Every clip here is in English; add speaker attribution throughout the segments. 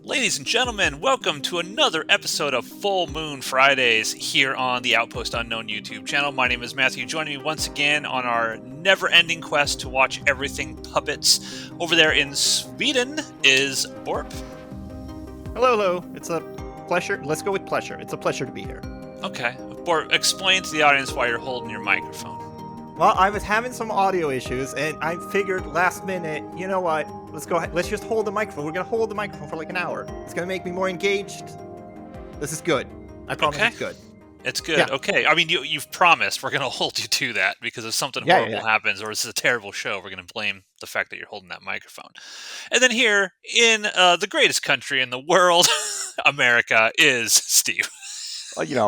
Speaker 1: Ladies and gentlemen, welcome to another episode of Full Moon Fridays here on the Outpost Unknown YouTube channel. My name is Matthew. Joining me once again on our never-ending quest to watch everything puppets over there in Sweden is Borp.
Speaker 2: Hello. It's a pleasure. Let's go with pleasure. It's a pleasure to be here.
Speaker 1: Okay. Borp, explain to the audience why you're holding your microphone.
Speaker 2: Well, I was having some audio issues, and I figured last minute, you know what? Let's go ahead. Let's just hold the microphone. We're going to hold the microphone for like an hour. It's going to make me more engaged. This is good. I promise it's good.
Speaker 1: It's good. Yeah. Okay. I mean, you've promised we're going to hold you to that because if something horrible happens or it's a terrible show, we're going to blame the fact that you're holding that microphone. And then here in the greatest country in the world, America, is Steve.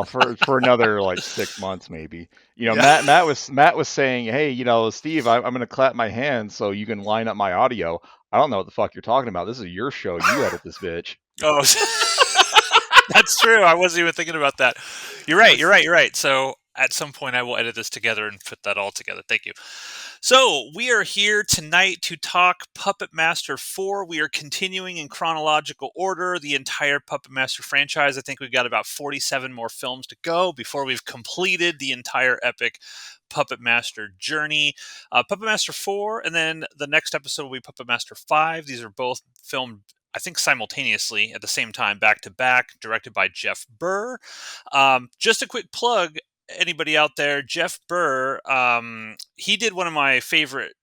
Speaker 3: For another like 6 months, maybe. Matt was saying, hey, Steve, I'm going to clap my hands so you can line up my audio. I don't know what the fuck you're talking about. This is your show. You edit this bitch.
Speaker 1: Oh, that's true. I wasn't even thinking about that. You're right. So at some point I will edit this together and put that all together. Thank you. So we are here tonight to talk Puppet Master 4. We are continuing in chronological order the entire Puppet Master franchise. I think we've got about 47 more films to go before we've completed the entire epic Puppet Master journey. Puppet Master 4, and then the next episode will be Puppet Master 5. These are both filmed, I think, simultaneously at the same time, back to back, directed by Jeff Burr. Just a quick plug. Anybody out there, Jeff Burr, he did one of my favorite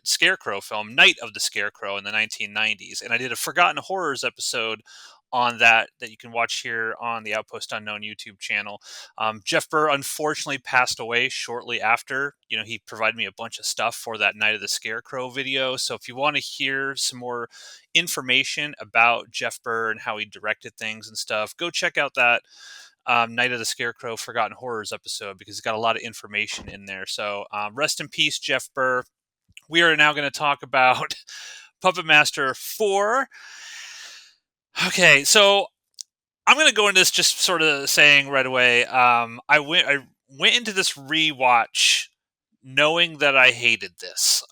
Speaker 1: Scarecrow film, Night of the Scarecrow, in the 1990s. And I did a Forgotten Horrors episode on that you can watch here on the Outpost Unknown YouTube channel. Jeff Burr unfortunately passed away shortly after. He provided me a bunch of stuff for that Night of the Scarecrow video. So if you want to hear some more information about Jeff Burr and how he directed things and stuff, go check out that Night of the Scarecrow Forgotten Horrors episode because it's got a lot of information in there. So rest in peace, Jeff Burr. We are now going to talk about Puppet Master 4. Okay, so I'm going to go into this just sort of saying right away, I went into this rewatch knowing that I hated this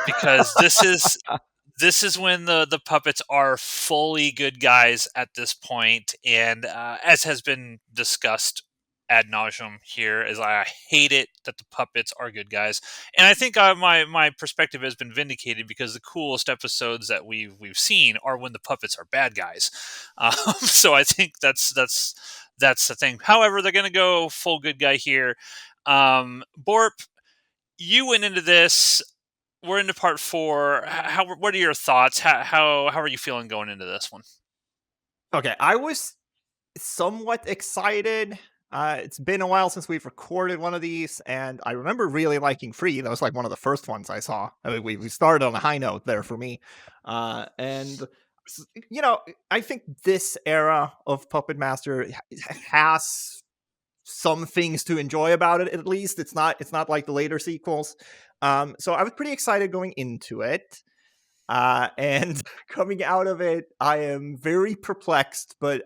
Speaker 1: because this is when the puppets are fully good guys at this point, and as has been discussed ad nauseum here, is I hate it that the puppets are good guys, and I think my perspective has been vindicated because the coolest episodes that we've seen are when the puppets are bad guys. So I think that's the thing. However, they're going to go full good guy here. Borp, you went into this. We're into part 4. What are your thoughts? How are you feeling going into this one?
Speaker 2: Okay, I was somewhat excited. It's been a while since we've recorded one of these, and I remember really liking Free. That was like one of the first ones I saw. I mean, we started on a high note there for me. And I think this era of Puppet Master has some things to enjoy about it. At least it's not like the later sequels. So I was pretty excited going into it. And coming out of it, I am very perplexed, but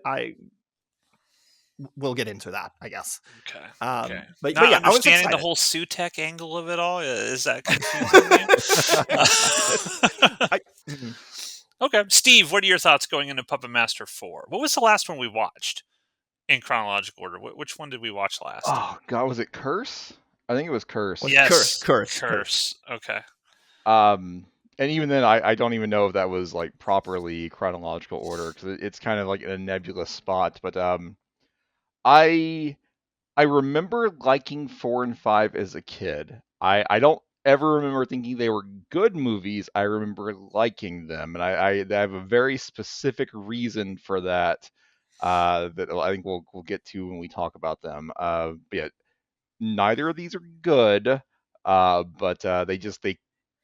Speaker 2: we'll get into that, I guess.
Speaker 1: Okay.
Speaker 2: But
Speaker 1: yeah,
Speaker 2: I was
Speaker 1: understanding the whole Sutekh angle of it all. Is that confusing you? Okay, Steve, what are your thoughts going into Puppet Master 4? What was the last one we watched in chronological order? Which one did we watch last?
Speaker 3: Oh God, was it Curse? I think it was Curse.
Speaker 1: Yes,
Speaker 2: Curse.
Speaker 1: Okay.
Speaker 3: And even then, I don't even know if that was like properly chronological order because it's kind of like in a nebulous spot. But I remember liking 4 and 5 as a kid. I don't ever remember thinking they were good movies. I remember liking them, and I have a very specific reason for that that I think we'll get to when we talk about them. But yeah, neither of these are good, but they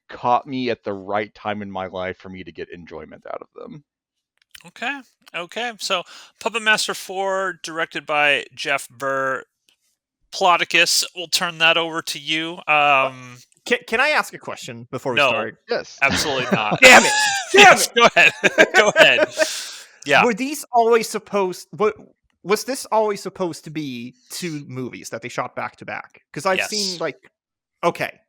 Speaker 3: caught me at the right time in my life for me to get enjoyment out of them.
Speaker 1: Okay. So Puppet Master 4, directed by Jeff Burr. Ploticus, we'll turn that over to you.
Speaker 2: Can I ask a question before we start?
Speaker 3: Yes.
Speaker 1: Absolutely not.
Speaker 2: Damn it!
Speaker 1: Yes, go ahead. Yeah.
Speaker 2: Were these always supposed... Was this always supposed to be 2 movies that they shot back to back? Because I've seen, okay.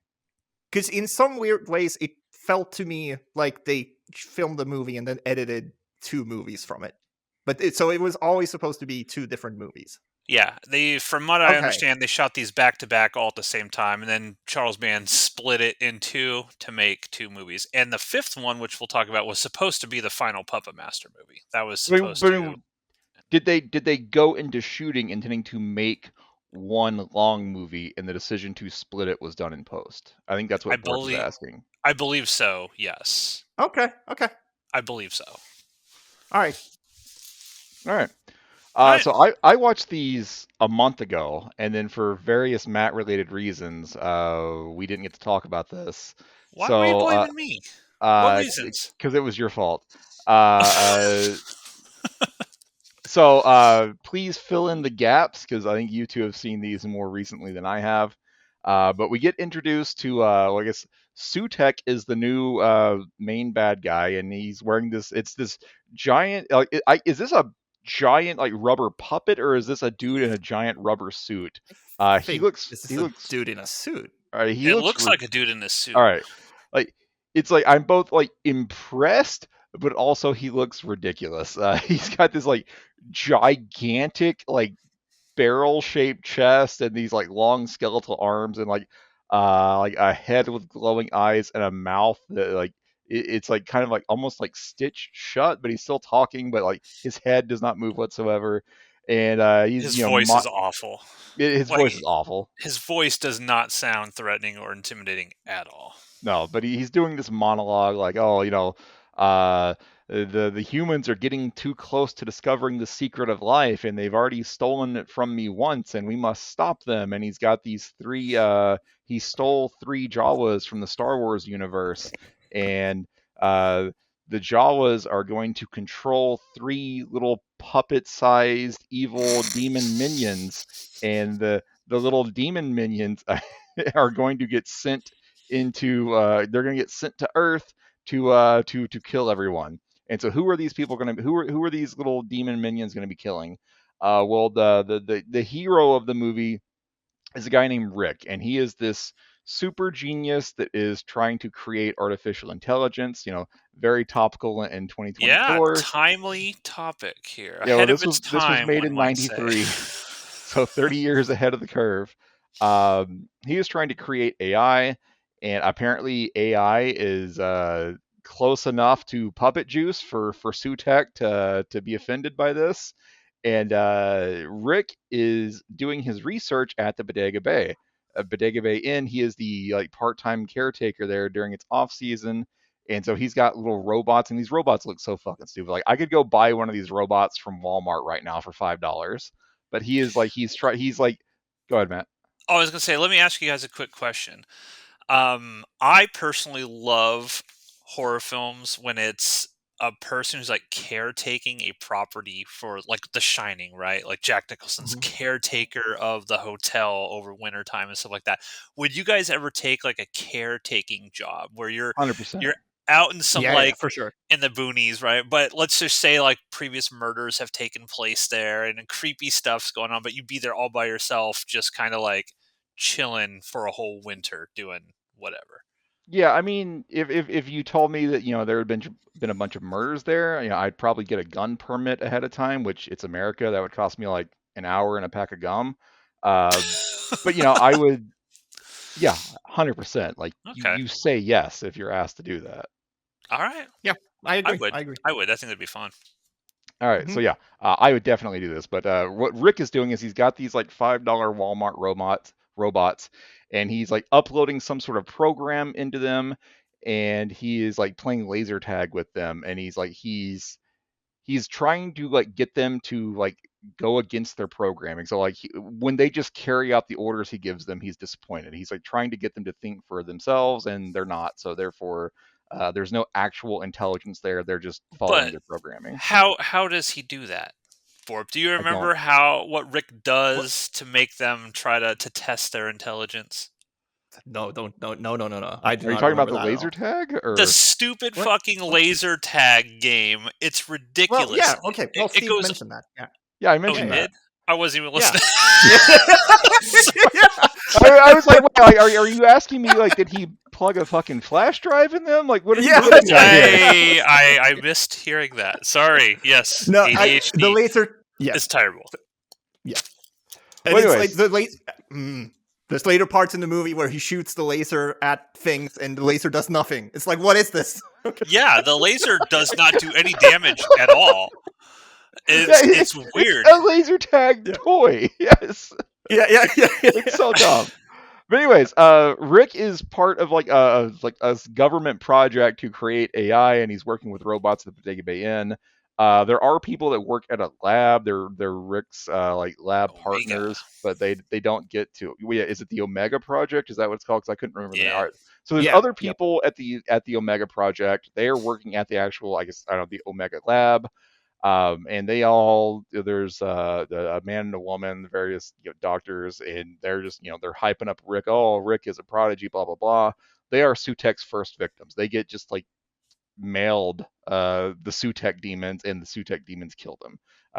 Speaker 2: Because in some weird ways, it felt to me like they filmed the movie and then edited 2 movies from it. But so it was always supposed to be 2 different movies.
Speaker 1: Yeah, from what I
Speaker 2: Okay.
Speaker 1: understand, they shot these back to back all at the same time, and then Charles Band split it in two to make 2 movies. And the 5th one, which we'll talk about, was supposed to be the final Puppet Master movie. That was supposed to.
Speaker 3: Did they go into shooting intending to make one long movie, and the decision to split it was done in post? I think that's what Ford was asking.
Speaker 1: I believe so. Yes.
Speaker 2: Okay.
Speaker 1: I believe so.
Speaker 2: All right.
Speaker 3: So I watched these a month ago, and then for various Matt-related reasons, we didn't get to talk about this.
Speaker 1: Why are you blaming me? What reasons?
Speaker 3: Because it was your fault. So please fill in the gaps, because I think you two have seen these more recently than I have. But we get introduced to, I guess, Sutekh is the new main bad guy, and he's wearing this. It's this giant. Is this a giant like rubber puppet, or is this a dude in a giant rubber suit? He looks.
Speaker 2: Dude in a suit.
Speaker 3: All right,
Speaker 1: it looks like a dude in a suit.
Speaker 3: All right, like it's like I'm both like impressed, but also he looks ridiculous. He's got this like gigantic like barrel-shaped chest and these like long skeletal arms and like a head with glowing eyes and a mouth that like it's like kind of like almost like stitched shut, but he's still talking, but like his head does not move whatsoever. And
Speaker 1: his voice is awful.
Speaker 3: His voice is awful.
Speaker 1: His voice does not sound threatening or intimidating at all.
Speaker 3: No, but he's doing this monologue like, oh, the humans are getting too close to discovering the secret of life, and they've already stolen it from me once, and we must stop them. And he's got these 3. He stole 3 Jawas from the Star Wars universe, and the Jawas are going to control 3 little puppet-sized evil demon minions, and the little demon minions are going to get sent into. They're going to get sent to Earth to kill everyone. And so, who are these people going to? Who are these little demon minions going to be killing? Well, the hero of the movie is a guy named Rick, and he is this super genius that is trying to create artificial intelligence. Very topical in 2024.
Speaker 1: Yeah, timely topic here.
Speaker 3: Yeah, this was made in '93, so 30 years ahead of the curve. He is trying to create AI, and apparently AI is close enough to puppet juice for Sutekh to be offended by this. And Rick is doing his research at the Bodega Bay Inn. He is the like part-time caretaker there during its off season, and so he's got little robots, and these robots look so fucking stupid. Like I could go buy one of these robots from Walmart right now for $5, but he's like, go ahead, Matt.
Speaker 1: Oh, I was gonna say, let me ask you guys a quick question. I personally love horror films when it's a person who's like caretaking a property for like The Shining, right? Like Jack Nicholson's caretaker of the hotel over wintertime and stuff like that. Would you guys ever take like a caretaking job where you're
Speaker 3: 100%.
Speaker 1: You're out in some
Speaker 2: for sure
Speaker 1: in the boonies, right? But let's just say like previous murders have taken place there and creepy stuff's going on, but you'd be there all by yourself, just kind of like chilling for a whole winter doing whatever.
Speaker 3: Yeah, I mean, if you told me that there had been a bunch of murders there, I'd probably get a gun permit ahead of time, which it's America. That would cost me like an hour and a pack of gum. But I would, yeah, 100%. Like you say yes if you're asked to do that.
Speaker 1: All right.
Speaker 2: Yeah, I agree.
Speaker 1: I would. I think that'd be fun.
Speaker 3: All right, so yeah, I would definitely do this. But what Rick is doing is he's got these like $5 Walmart robots, and he's like uploading some sort of program into them, and he is like playing laser tag with them, and he's trying to like get them to like go against their programming. So like when they just carry out the orders he gives them, he's disappointed. He's like trying to get them to think for themselves, and they're not. So therefore, there's no actual intelligence there. They're just following their programming.
Speaker 1: How does he do that? Do you remember what Rick does to make them try to test their intelligence?
Speaker 2: No.
Speaker 3: I do Are you talking about the laser tag or
Speaker 1: the stupid fucking laser tag game? It's ridiculous.
Speaker 2: Well, yeah, okay. Well, Steve mentioned that.
Speaker 3: Yeah, I mentioned that.
Speaker 1: I wasn't even
Speaker 2: Yeah.
Speaker 1: listening.
Speaker 2: Yeah.
Speaker 3: I was like, wait, like, are you asking me like, did he plug a fucking flash drive in them? Like, what are you
Speaker 2: Yeah.
Speaker 3: getting at here?
Speaker 1: I missed hearing that. Sorry. Yes,
Speaker 2: No, the
Speaker 1: ADHD
Speaker 2: laser.
Speaker 1: is
Speaker 2: Yes.
Speaker 1: terrible.
Speaker 2: Yes. And
Speaker 3: Well,
Speaker 2: it's like
Speaker 3: anyways,
Speaker 2: the late. There's later parts in the movie where he shoots the laser at things and the laser does nothing. It's like, what is this?
Speaker 1: Yeah, the laser does not do any damage at all.
Speaker 3: yeah,
Speaker 1: It's
Speaker 3: it's
Speaker 1: weird.
Speaker 3: a laser tag
Speaker 2: Yeah.
Speaker 3: toy. Yes,
Speaker 2: Yeah.
Speaker 3: it's so dumb. But anyways, Rick is part of like a government project to create AI, and he's working with robots at the Bodega Bay Inn. There are people that work at a lab. They're Rick's like lab
Speaker 1: Omega.
Speaker 3: partners, but they don't get to. Yeah, is it the Omega Project? Is that what it's called? Because I couldn't remember the name. All
Speaker 1: Yeah.
Speaker 3: right. So there's
Speaker 2: Yeah.
Speaker 3: other
Speaker 2: Yep.
Speaker 3: people at the Omega Project. They are working at the actual, I guess I don't know, the Omega Lab. And they all there's a man and a woman, various doctors, and they're just they're hyping up Rick. Oh, Rick is a prodigy, blah blah blah. They are Sutekh's first victims. They get just like mailed the Sutekh demons, and the Sutekh demons kill them.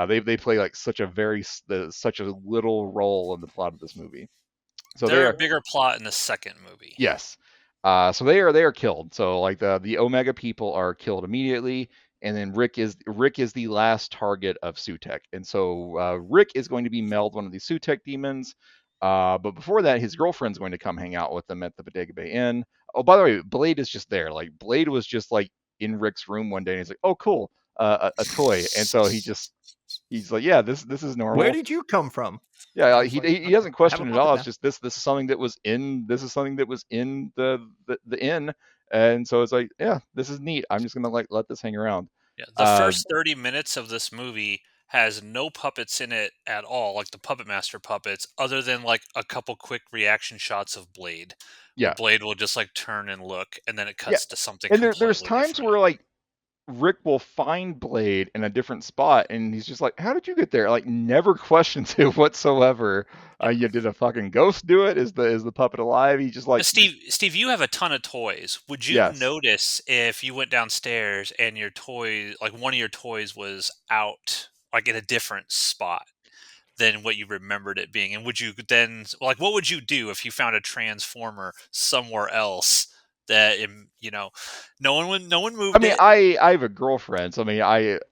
Speaker 3: They play like such a little role in the plot of this movie. So they
Speaker 1: They're a
Speaker 3: are
Speaker 1: bigger plot in the second movie.
Speaker 3: Yes. So they are killed. So like the Omega people are killed immediately, and then Rick is the last target of Sutekh, and so Rick is going to be mailed one of these Sutekh demons. But before that, his girlfriend's going to come hang out with them at the Bodega Bay Inn. Oh, by the way, Blade is just there. Like Blade was just like in Rick's room one day, and he's like, "Oh, cool, a toy." And so he's like, "Yeah, this is
Speaker 2: Where
Speaker 3: normal."
Speaker 2: did you come from?
Speaker 3: Yeah,
Speaker 2: I
Speaker 3: like,
Speaker 2: was
Speaker 3: he
Speaker 2: like,
Speaker 3: he
Speaker 2: okay,
Speaker 3: doesn't
Speaker 2: I have a
Speaker 3: question it at
Speaker 2: puppet
Speaker 3: all. It's
Speaker 2: now.
Speaker 3: just this is something that was in the inn, and so it's like, yeah, this is neat. I'm just gonna like let this hang around.
Speaker 1: Yeah, the
Speaker 3: Uh,
Speaker 1: first 30 minutes of this movie has no puppets in it at all, like the Puppet Master puppets, other than like a couple quick reaction shots of Blade, where
Speaker 3: yeah,
Speaker 1: Blade will just like turn and look, and then it
Speaker 3: yeah,
Speaker 1: cuts to something
Speaker 3: and there's
Speaker 1: completely
Speaker 3: times
Speaker 1: different.
Speaker 3: where like Rick will find Blade in a different spot, and he's just like, "How did you get there?" Like never questions it whatsoever.
Speaker 1: Yeah.
Speaker 3: You did a fucking ghost do it? Is the puppet alive? He just like
Speaker 1: Steve, you have a ton of toys. Would you
Speaker 3: yes,
Speaker 1: notice if you went downstairs and your toy, like one of your toys, was out, like in a different spot than what you remembered it being? And would you then, like, what would you do if you found a transformer somewhere else that, no one
Speaker 3: I
Speaker 1: moved
Speaker 3: mean,
Speaker 1: it?
Speaker 3: I have a girlfriend, so I mean,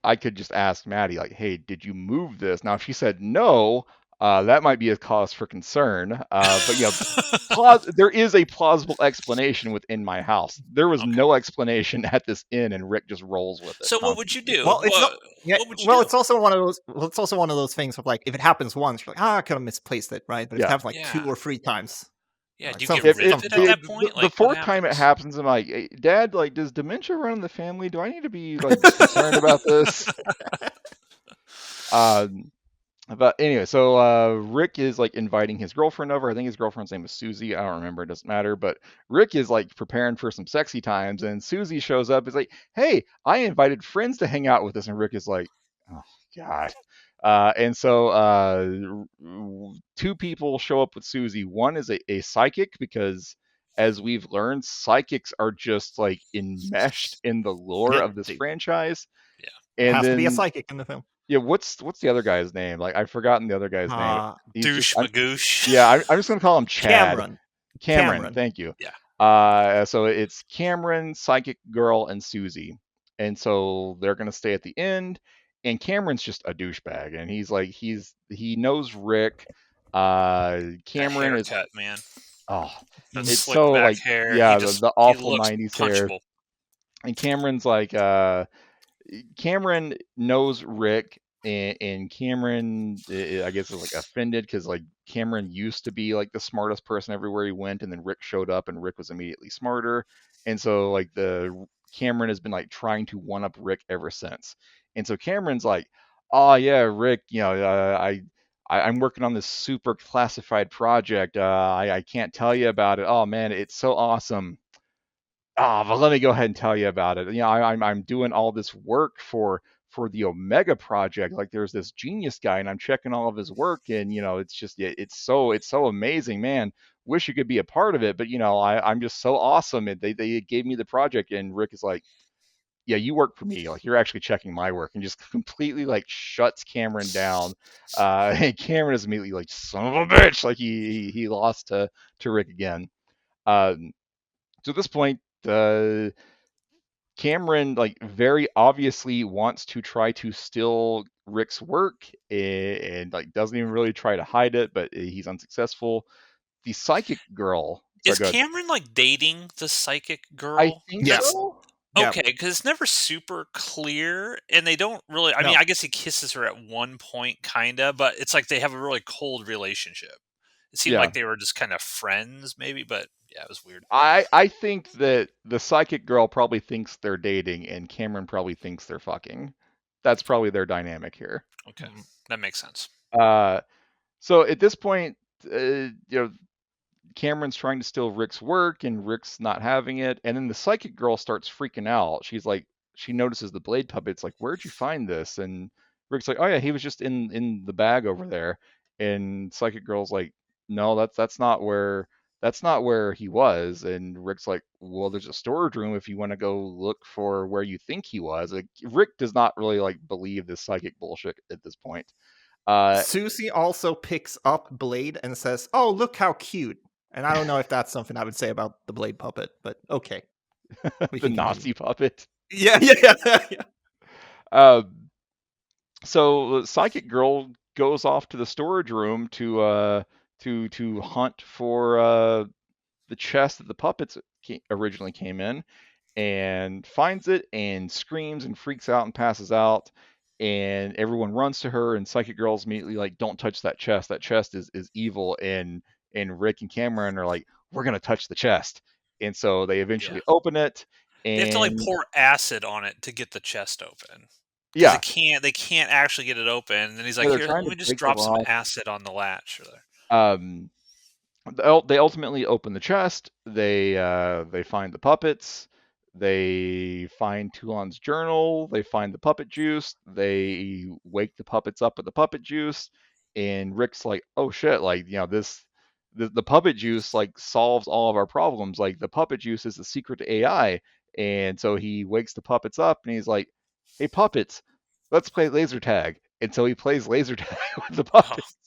Speaker 3: I could just ask Maddie, like, "Hey, did you move this?" Now, if she said no, that might be a cause for concern. But there is a plausible explanation within my house. There was
Speaker 1: Okay.
Speaker 3: no explanation at this inn, and Rick just rolls with it
Speaker 1: So what would you
Speaker 3: constantly.
Speaker 1: do?
Speaker 2: Well, it's not. Yeah.
Speaker 1: What would you
Speaker 2: Well,
Speaker 1: do?
Speaker 2: it's also one of those. Well, it's also one of those things of like, if it happens once, you're like, I could have misplaced it, right? But if it
Speaker 3: Yeah.
Speaker 2: happens like two
Speaker 1: Yeah.
Speaker 2: or three times,
Speaker 1: Yeah.
Speaker 2: like
Speaker 1: Do you get
Speaker 3: If
Speaker 1: rid of
Speaker 2: something's
Speaker 1: it at
Speaker 2: wrong.
Speaker 1: that
Speaker 3: the,
Speaker 1: point?
Speaker 3: the
Speaker 1: Like, what
Speaker 3: fourth time it
Speaker 1: happens?
Speaker 3: happens, I'm like, "Hey, Dad, like, does dementia run in the family? Do I need to be like concerned about this?" Uh, But anyway, so Rick is like inviting his girlfriend over. I think his girlfriend's name is Susie. I don't remember. It doesn't matter. But Rick is like preparing for some sexy times, and Susie shows up. Is like, "Hey, I invited friends to hang out with us," and Rick is like, "Oh God." And so two people show up with Susie. One is a psychic because, as we've learned, psychics are just like enmeshed in the lore
Speaker 2: Yeah,
Speaker 3: of this franchise.
Speaker 1: Yeah.
Speaker 2: there
Speaker 3: And
Speaker 2: has to be a
Speaker 3: then
Speaker 2: psychic in the film.
Speaker 3: yeah, what's the other guy's name? Like I've forgotten the other guy's name.
Speaker 2: Uh,
Speaker 3: He's just
Speaker 1: Douche Magoosh.
Speaker 3: yeah, I'm just gonna call him Chad.
Speaker 2: Cameron.
Speaker 3: Cameron,
Speaker 2: Cameron.
Speaker 3: thank you.
Speaker 1: Yeah.
Speaker 3: So it's Cameron, Psychic Girl, and Susie, and so they're gonna stay at the end. And Cameron's just a douchebag, and he's like he knows Rick.
Speaker 1: That
Speaker 3: Cameron is
Speaker 1: haircut, man.
Speaker 3: oh,
Speaker 1: That
Speaker 3: it's
Speaker 1: slick
Speaker 3: so
Speaker 1: back
Speaker 3: like
Speaker 1: hair.
Speaker 3: yeah, the
Speaker 1: He
Speaker 3: awful
Speaker 1: looks
Speaker 3: '90s hair.
Speaker 1: punchable.
Speaker 3: And Cameron's like Cameron knows Rick, and Cameron, I guess, is like offended because like Cameron used to be like the smartest person everywhere he went, and then Rick showed up, and Rick was immediately smarter, and so like the Cameron has been like trying to one up Rick ever since, and so Cameron's like, oh yeah, Rick, I'm working on this super classified project. I can't tell you about it. Oh man, it's so awesome. But let me go ahead and tell you about it. I'm doing all this work for the Omega project. Like there's this genius guy, and I'm checking all of his work, and it's just it's so amazing, man. Wish you could be a part of it, but I'm just so awesome. And they gave me the project, and Rick is like, yeah, you work for me. Like, you're actually checking my work, and just completely like shuts Cameron down. And Cameron is immediately like, son of a bitch, like he lost to Rick again. Um, so at this point, Cameron like very obviously wants to try to steal Rick's work, and like doesn't even really try to hide it, but he's unsuccessful. The psychic girl, so
Speaker 1: Is
Speaker 3: good.
Speaker 1: Cameron like dating the psychic
Speaker 3: I
Speaker 1: girl?
Speaker 3: think
Speaker 2: Yes.
Speaker 3: so.
Speaker 2: Yeah.
Speaker 1: Okay, because it's never super clear, and they don't really. I mean,
Speaker 2: No.
Speaker 1: I guess he kisses her at one point, kinda, but it's like they have a really cold relationship. It seemed
Speaker 3: Yeah.
Speaker 1: like they were just kind of friends, maybe, but yeah, it was weird.
Speaker 3: I think that the psychic girl probably thinks they're dating, and Cameron probably thinks they're fucking. That's probably their dynamic here.
Speaker 1: Okay, that makes sense.
Speaker 3: Uh, so at this point, Cameron's trying to steal Rick's work, and Rick's not having it. And then the psychic girl starts freaking out. She's like, she notices the blade puppets. Like, where'd you find this? And Rick's like, oh yeah, he was just in the bag over there. And psychic girl's like, no, that's not where he was. And Rick's like, well, there's a storage room if you want to go look for where you think he was. Like, Rick does not really like believe this psychic bullshit at this point.
Speaker 2: Susie also picks up Blade and says, "Oh, look how cute." And I don't know if that's something I would say about the Blade puppet, but okay, we
Speaker 3: The
Speaker 2: can continue.
Speaker 3: Nazi puppet.
Speaker 2: Yeah, yeah.
Speaker 3: Uh, so psychic girl goes off to the storage room to hunt for the chest that the puppets originally came in, and finds it and screams and freaks out and passes out, and everyone runs to her, and psychic girl's immediately like, don't touch that chest, that chest is evil. And Rick and Cameron are like, we're gonna touch the chest. And so they
Speaker 1: Yeah,
Speaker 3: eventually open it.
Speaker 1: they have to like
Speaker 3: And
Speaker 1: pour acid on it to get the chest open because
Speaker 3: yeah,
Speaker 1: they can't actually get it open. And then he's
Speaker 3: yeah,
Speaker 1: like,
Speaker 3: they're
Speaker 1: "Here,
Speaker 3: trying
Speaker 1: let
Speaker 3: to
Speaker 1: me just
Speaker 3: break the
Speaker 1: drop some
Speaker 3: lock.
Speaker 1: acid on the latch."
Speaker 3: um they ultimately open the chest. They find the puppets. They find Toulon's journal. They find the puppet juice. They wake the puppets up with the puppet juice. And Rick's like, "Oh shit! Like, the puppet juice like solves all of our problems. Like, the puppet juice is the secret to AI." And so he wakes the puppets up, and he's like, "Hey puppets, let's play laser tag." And so he plays laser tag with the
Speaker 1: Oh,
Speaker 3: puppets.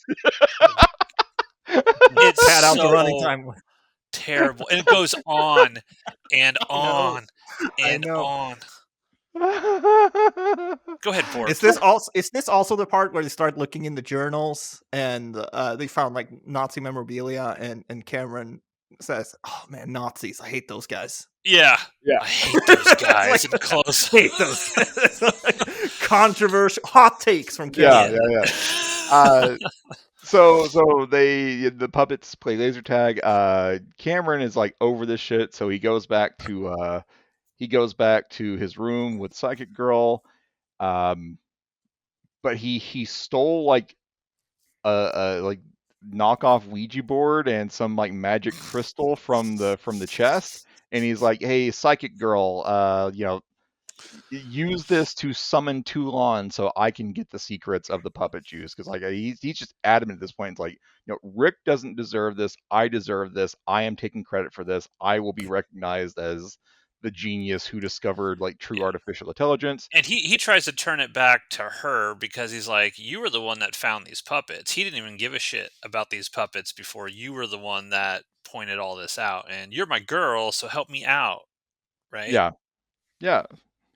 Speaker 1: it's
Speaker 2: Pad out the running
Speaker 1: so
Speaker 2: time.
Speaker 1: terrible, and it goes on and
Speaker 2: I know.
Speaker 1: on
Speaker 2: I
Speaker 1: and
Speaker 2: know.
Speaker 1: on. Go ahead, Bork.
Speaker 2: Is this also the part where they start looking in the journals and they found like Nazi memorabilia and Cameron says, "Oh man, Nazis! I hate those guys."
Speaker 1: Yeah,
Speaker 3: Yeah.
Speaker 1: I hate those
Speaker 2: It's
Speaker 1: guys.
Speaker 2: like,
Speaker 1: And close.
Speaker 2: hate those guys. Controversial hot takes from
Speaker 3: Yeah,
Speaker 2: Cameron.
Speaker 1: Yeah.
Speaker 3: yeah, yeah. Uh, so the puppets play laser tag. Cameron is like over this shit, so he goes back to his room with Psychic Girl. Um, but he stole like a like knockoff Ouija board and some like magic crystal from the chest, and he's like, "Hey, Psychic Girl, use this to summon Toulon so I can get the secrets of the puppet juice." Because like he's just adamant at this point. It's like, Rick doesn't deserve this. I deserve this. I am taking credit for this. I will be recognized as the genius who discovered like true
Speaker 1: Yeah.
Speaker 3: artificial intelligence.
Speaker 1: And he tries to turn it back to her because he's like, "You were the one that found these puppets. He didn't even give a shit about these puppets before. You were the one that pointed all this out, and you're my girl, so help me out." Right?
Speaker 3: Yeah, yeah.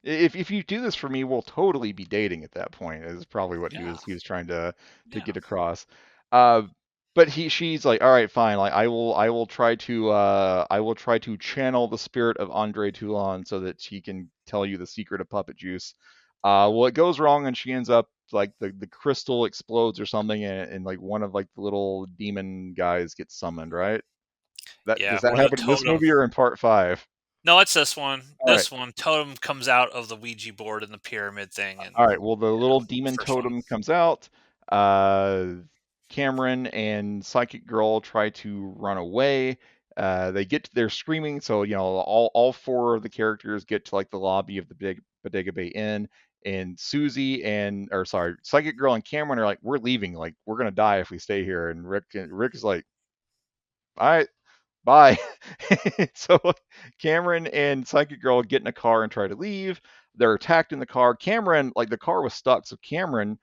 Speaker 3: If you do this for me, we'll totally be dating at that point. Is probably what he
Speaker 1: Yeah.
Speaker 3: was he was trying to
Speaker 1: Yeah.
Speaker 3: get across. Uh, but she's like, all right, fine. Like, I will try to channel the spirit of Andre Toulon so that she can tell you the secret of puppet juice. Well, it goes wrong, and she ends up like the crystal explodes or something, and like one of like the little demon guys gets summoned. Right? That
Speaker 1: Yeah.
Speaker 3: does that
Speaker 1: One of the
Speaker 3: happen in this
Speaker 1: totem.
Speaker 3: movie or in part five?
Speaker 1: No, it's this one.
Speaker 3: All right.
Speaker 1: This one. Totem comes out of the Ouija board and the pyramid thing, and
Speaker 3: All right. Well, the
Speaker 1: yeah,
Speaker 3: little demon
Speaker 1: first one.
Speaker 3: totem comes out. Uh, Cameron and Psychic Girl try to run away. They're screaming. So all four of the characters get to like the lobby of the big Bodega Bay Inn, and Susie and or sorry, Psychic Girl and Cameron are like, we're leaving. Like, we're gonna die if we stay here. And Rick is like, all right, bye. So Cameron and Psychic Girl get in a car and try to leave. they're attacked in the car. Cameron, like the car was stuck, so Cameron,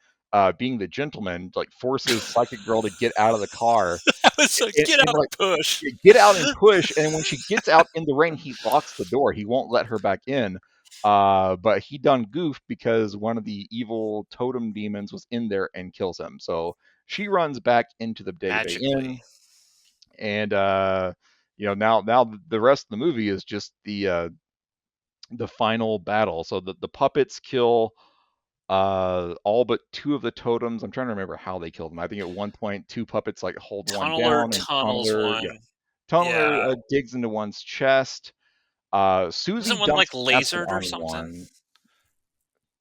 Speaker 3: being the gentleman, like forces Psychic Girl to get out of the car
Speaker 1: I was like, get
Speaker 3: and
Speaker 1: out
Speaker 3: like
Speaker 1: and push.
Speaker 3: get out and push. And when she gets out in the rain, he locks the door. He won't let her back in. But he done goofed because one of the evil totem demons was in there and kills him. So she runs back into the Database
Speaker 1: Magically.
Speaker 3: Inn, and now the rest of the movie is just the final battle. So the puppets kill all but two of the totems. I'm trying to remember how they killed them. I think at one point two puppets like hold one
Speaker 1: Tunneler
Speaker 3: down, and
Speaker 1: tunnels one.
Speaker 3: Tunneler
Speaker 1: Yeah.
Speaker 3: digs into one's chest. Susie
Speaker 1: Isn't one like
Speaker 3: dumps acid
Speaker 1: lasered or
Speaker 3: on
Speaker 1: something?
Speaker 3: one.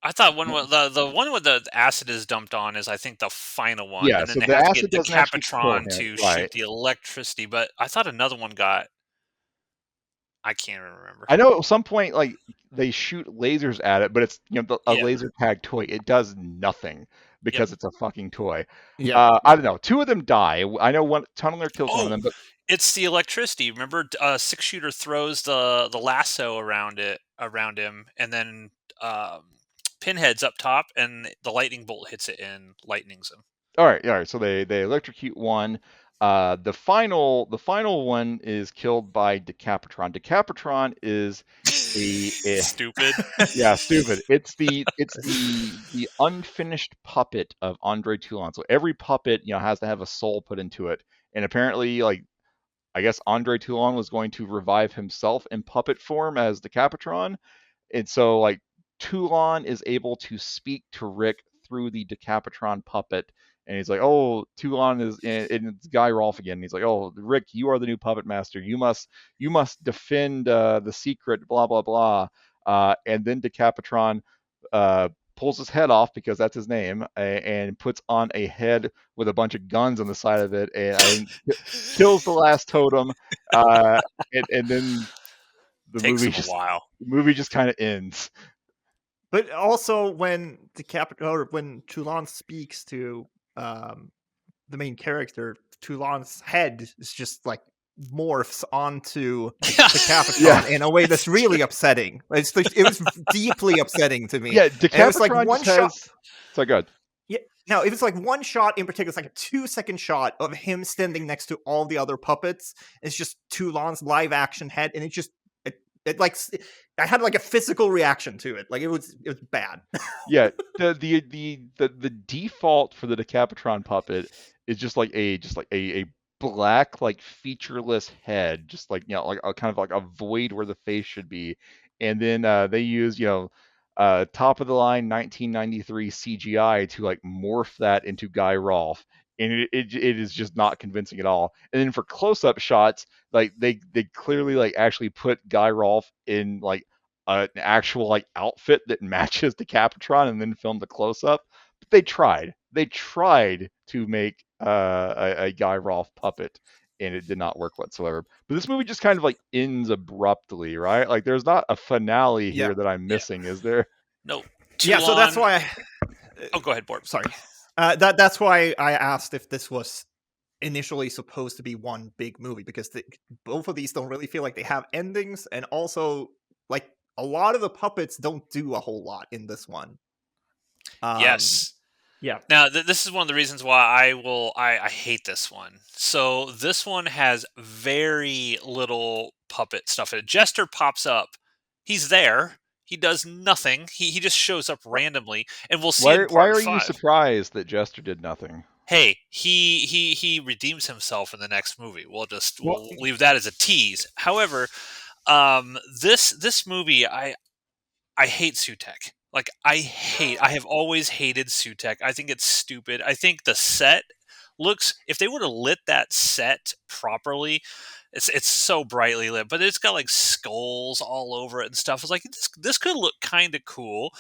Speaker 1: I thought one was the one with the acid is dumped on is I think the final one,
Speaker 3: Yeah,
Speaker 1: and then
Speaker 3: so
Speaker 1: they
Speaker 3: the
Speaker 1: have to get
Speaker 3: acid
Speaker 1: the
Speaker 3: doesn't actually kill
Speaker 1: Capitron
Speaker 3: him,
Speaker 1: to
Speaker 3: right?
Speaker 1: shoot the electricity. But I thought another one got. I can't remember.
Speaker 3: I know at some point like they shoot lasers at it, but it's a
Speaker 1: Yeah.
Speaker 3: laser tag toy. It does nothing
Speaker 1: Yep.
Speaker 3: because it's a fucking toy.
Speaker 2: Yeah.
Speaker 3: I don't know. Two of them die. I know one Tunneler kills one of
Speaker 1: Oh,
Speaker 3: them, but
Speaker 1: it's the electricity. Remember, six shooter throws the lasso around him, and then Pinhead's up top, and the lightning bolt hits it and lightnings him.
Speaker 3: all right. So they electrocute one. The final one is killed by Decapitron. Decapitron is a
Speaker 1: Stupid.
Speaker 3: yeah, stupid. It's the unfinished puppet of Andre Toulon. So every puppet, has to have a soul put into it. And apparently, like I guess Andre Toulon was going to revive himself in puppet form as Decapitron. And so like Toulon is able to speak to Rick through the Decapitron puppet. And he's like, "Oh, Toulon is," and it's Guy Rolfe again. And he's like, "Oh, Rick, you are the new puppet master. You must defend the secret." Blah blah blah. And then Decapitron pulls his head off because that's his name, and puts on a head with a bunch of guns on the side of it, and I think kills the last totem. And then the
Speaker 1: Takes
Speaker 3: movie
Speaker 1: him a
Speaker 3: just
Speaker 1: while.
Speaker 3: the movie just kind of ends.
Speaker 2: But also when when Toulon speaks to the main character, Toulon's head is just like morphs onto the Capitron
Speaker 3: Yeah.
Speaker 2: in a way that's really upsetting. It was deeply upsetting to me.
Speaker 3: Yeah,
Speaker 2: And it was like
Speaker 3: Decapitron
Speaker 2: one
Speaker 3: just
Speaker 2: shot.
Speaker 3: has. So good.
Speaker 2: Yeah, no, it was like one shot in particular. It's like a 2-second shot of him standing next to all the other puppets. It's just Toulon's live action head, and it like I had like a physical reaction to it. Like it was bad.
Speaker 3: Yeah, the default for the Decapitron puppet is just like a black like featureless head, just like like a kind of like a void where the face should be, and then they use top of the line 1993 CGI to like morph that into Guy Rolfe, and it is just not convincing at all. And then for close up shots, like they clearly like actually put Guy Rolfe in like an actual like outfit that matches the Capitron and then film the close up. But they tried. They tried to make a Guy Rolfe puppet, and it did not work whatsoever. But this movie just kind of like ends abruptly, right? Like there's not a finale
Speaker 2: Yeah.
Speaker 3: here that I'm
Speaker 1: Yeah.
Speaker 3: missing, is there?
Speaker 1: No.
Speaker 2: Yeah, so that's
Speaker 1: Toulon.
Speaker 2: why.
Speaker 1: Oh, go ahead, Borb.
Speaker 2: Sorry. That's why I asked if this was initially supposed to be one big movie, because both of these don't really feel like they have endings, and also like a lot of the puppets don't do a whole lot in this one.
Speaker 1: Yes.
Speaker 2: Yeah.
Speaker 1: Now, this is one of the reasons why I hate this one. So this one has very little puppet stuff. A Jester pops up. He's there. He does nothing. He just shows up randomly, and we'll see in
Speaker 3: Why
Speaker 1: part
Speaker 3: are you
Speaker 1: 5.
Speaker 3: surprised that Jester did nothing?
Speaker 1: Hey, he redeems himself in the next movie. We'll
Speaker 2: Well,
Speaker 1: leave that as a tease. However, this movie, I hate Sutekh. Like I have always hated Sutekh. I think it's stupid. I think the set looks, if they would have lit that set properly, it's so brightly lit, but it's got like skulls all over it and stuff. It's like this could look kind of cool.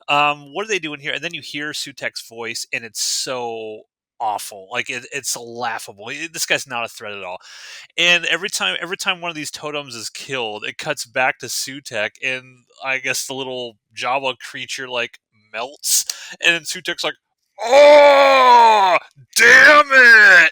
Speaker 1: What are they doing here? And then you hear Sutekh's voice, and it's so awful. Like it's laughable. This guy's not a threat at all. And every time one of these totems is killed, it cuts back to Sutekh, and I guess the little Jawa creature like melts, and then Sutekh's like, "Oh, damn it!"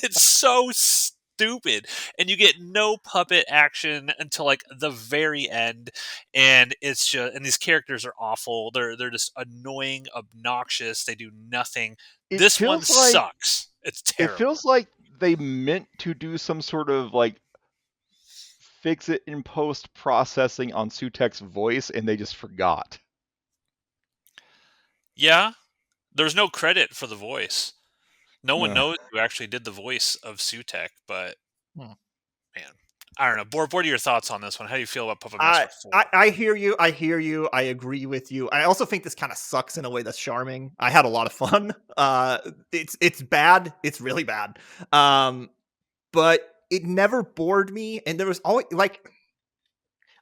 Speaker 1: It's so stupid. stupid, and you get no puppet action until like the very end, and it's just, and these characters are awful. They're just annoying, obnoxious. They do nothing.
Speaker 3: It
Speaker 1: This one
Speaker 3: feels like
Speaker 1: sucks. It's
Speaker 3: it
Speaker 1: terrible.
Speaker 3: feels like they meant to do some sort of like fix it in post processing on Sutekh's voice, and they just forgot.
Speaker 1: Yeah, there's no credit for the voice. No one
Speaker 3: Ugh.
Speaker 1: knows who actually did the voice of Sutekh, but
Speaker 2: Hmm.
Speaker 1: man, I don't know. Bort, what are your thoughts on this one? How do you feel about Puppet
Speaker 2: I,
Speaker 1: Master 4?
Speaker 2: I hear you. I hear you. I agree with you. I also think this kind of sucks in a way that's charming. I had a lot of fun. It's bad. It's really bad. But it never bored me, and there was always like,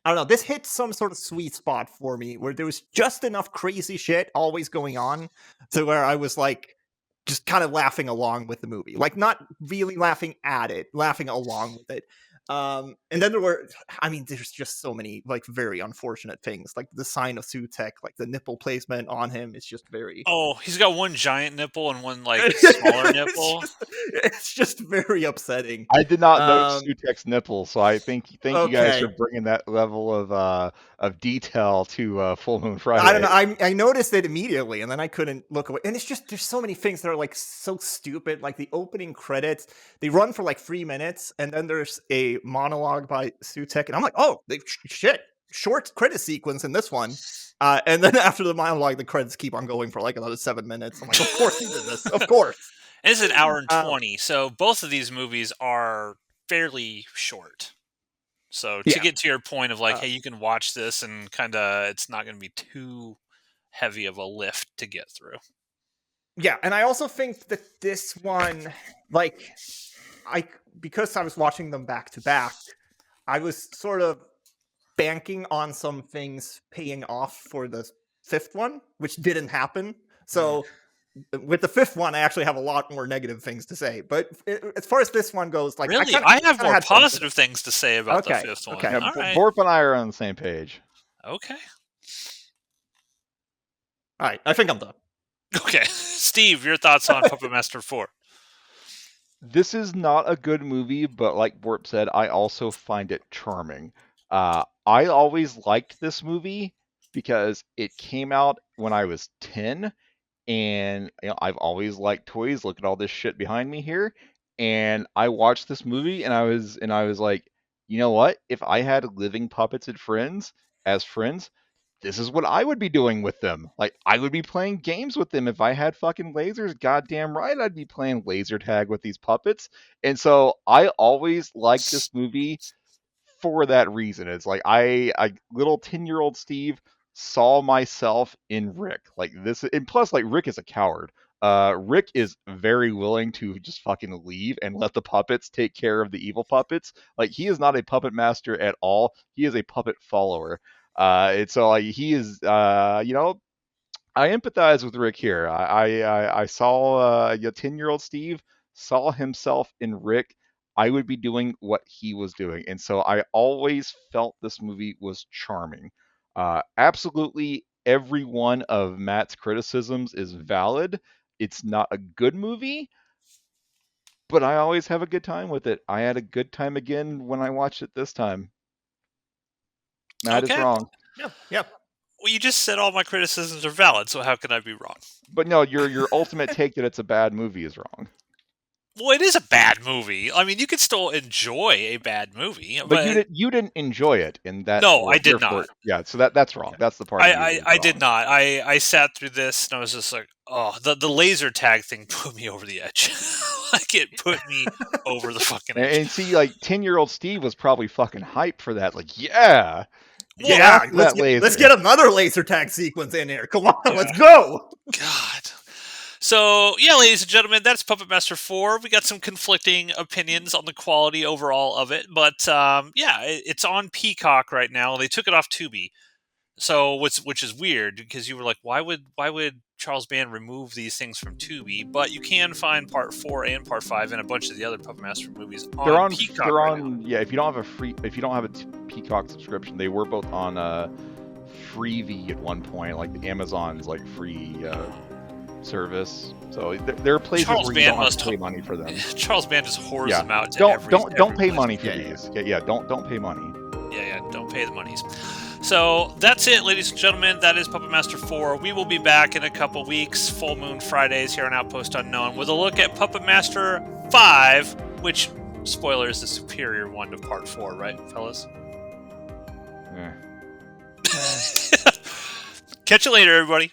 Speaker 2: I don't know. This hit some sort of sweet spot for me where there was just enough crazy shit always going on to where I was like just kind of laughing along with the movie. Like not really laughing at it, laughing along with it. And then there were, I mean, there's just so many like very unfortunate things, like the sign of Sutekh, like the nipple placement on him is just very
Speaker 1: Oh, he's got one giant nipple and one like smaller nipple.
Speaker 2: it's just very upsetting.
Speaker 3: I did not notice
Speaker 2: Um,
Speaker 3: Sutekh's nipple, so I think you guys
Speaker 2: okay.
Speaker 3: are bringing that level of detail to Full Moon
Speaker 2: I don't know.
Speaker 3: Friday.
Speaker 2: I noticed it immediately, and then I couldn't look away. And it's just there's so many things that are like so stupid. Like the opening credits, they run for like 3 minutes, and then there's a monologue by Sutekh, and I'm like, oh, shit, short credit sequence in this one. And then after the monologue, the credits keep on going for like another 7 minutes. I'm like, of course he did this. Of course.
Speaker 1: And it's an hour and
Speaker 2: Uh,
Speaker 1: 20, so both of these movies are fairly short. So to
Speaker 2: yeah.
Speaker 1: get to your point of like,
Speaker 2: Uh,
Speaker 1: hey, you can watch this and kind of, it's not going to be too heavy of a lift to get through.
Speaker 2: yeah, and I also think that this one, like, because I was watching them back to back, I was sort of banking on some things paying off for the fifth one, which didn't happen. So with the fifth one, I actually have a lot more negative things to say. But as far as this one goes, like
Speaker 1: Really,
Speaker 2: I
Speaker 1: I have
Speaker 2: kind of
Speaker 1: more
Speaker 2: had fun with it.
Speaker 1: positive things to say about the
Speaker 2: Okay,
Speaker 1: fifth one.
Speaker 2: okay,
Speaker 3: Yeah,
Speaker 1: All right,
Speaker 3: Borp and I are on the same page.
Speaker 1: okay,
Speaker 2: all right. I think I'm done.
Speaker 1: okay. Steve, your thoughts on Puppet Master 4?
Speaker 3: This is not a good movie, but like Borp said, I also find it charming. I always liked this movie because it came out when I was 10, and I've always liked toys. Look at all this shit behind me here. And I watched this movie, and I was like, you know what? If I had living puppets and friends as friends, this is what I would be doing with them. Like, I would be playing games with them if I had fucking lasers. Goddamn right, I'd be playing laser tag with these puppets. And so I always liked this movie for that reason. It's like I little 10-year-old Steve saw myself in Rick. Like this, and plus, like Rick is a coward. Rick is very willing to just fucking leave and let the puppets take care of the evil puppets. Like he is not a puppet master at all. He is a puppet follower. And so like he is, I empathize with Rick here. I saw 10-year-old Steve saw himself in Rick. I would be doing what he was doing, and so I always felt this movie was charming. Absolutely, every one of Matt's criticisms is valid. It's not a good movie, but I always have a good time with it. I had a good time again when I watched it this time. Matt is
Speaker 1: Okay.
Speaker 3: wrong.
Speaker 2: Yeah, yeah.
Speaker 1: Well, you just said all my criticisms are valid, so how can I be wrong?
Speaker 3: But no, your ultimate take that it's a bad movie is wrong.
Speaker 1: Well, it is a bad movie. I mean, you can still enjoy a bad movie,
Speaker 3: But
Speaker 1: but
Speaker 3: you didn't enjoy it, and that
Speaker 1: no, I did
Speaker 3: therefore
Speaker 1: not.
Speaker 3: yeah. So that's wrong.
Speaker 2: Okay.
Speaker 3: That's the part of you that is
Speaker 1: I did
Speaker 3: wrong.
Speaker 1: not. I sat through this and I was just like, oh, the laser tag thing put me over the edge. Like it put me over the fucking edge.
Speaker 3: And see, like 10-year-old Steve was probably fucking hyped for that. Like, yeah,
Speaker 1: Well,
Speaker 3: get
Speaker 2: Yeah,
Speaker 3: after
Speaker 2: let's
Speaker 3: that laser.
Speaker 2: let's get another laser tag sequence in here. Come on,
Speaker 1: Yeah.
Speaker 2: let's go.
Speaker 1: God. So, yeah, ladies and gentlemen, that's Puppet Master 4. We got some conflicting opinions on the quality overall of it, but yeah, it's on Peacock right now. They took it off Tubi. So, which is weird because you were like, why would Charles Band remove these things from Tubi? But you can find Part 4 and Part 5 and a bunch of the other Puppet Master movies on Peacock.
Speaker 3: They're
Speaker 1: right
Speaker 3: on. Yeah, if you don't have a Peacock subscription, they were both on Freevee at one point. Like the Amazon's like free service. So there are places
Speaker 1: Charles
Speaker 3: where you
Speaker 1: Band
Speaker 3: don't have
Speaker 1: must
Speaker 3: to pay money for them.
Speaker 1: Charles Band just whores
Speaker 3: Yeah.
Speaker 1: them out to
Speaker 3: Don't
Speaker 1: every
Speaker 3: pay
Speaker 1: place.
Speaker 3: money for
Speaker 2: Yeah,
Speaker 3: these. Yeah, don't pay money.
Speaker 1: Yeah, don't pay the monies. So that's it, ladies and gentlemen. That is Puppet Master 4. We will be back in a couple weeks, Full Moon Fridays here on Outpost Unknown, with a look at Puppet Master 5, which, spoiler, is the superior one to Part 4, right, fellas?
Speaker 3: Yeah.
Speaker 1: Catch you later, everybody.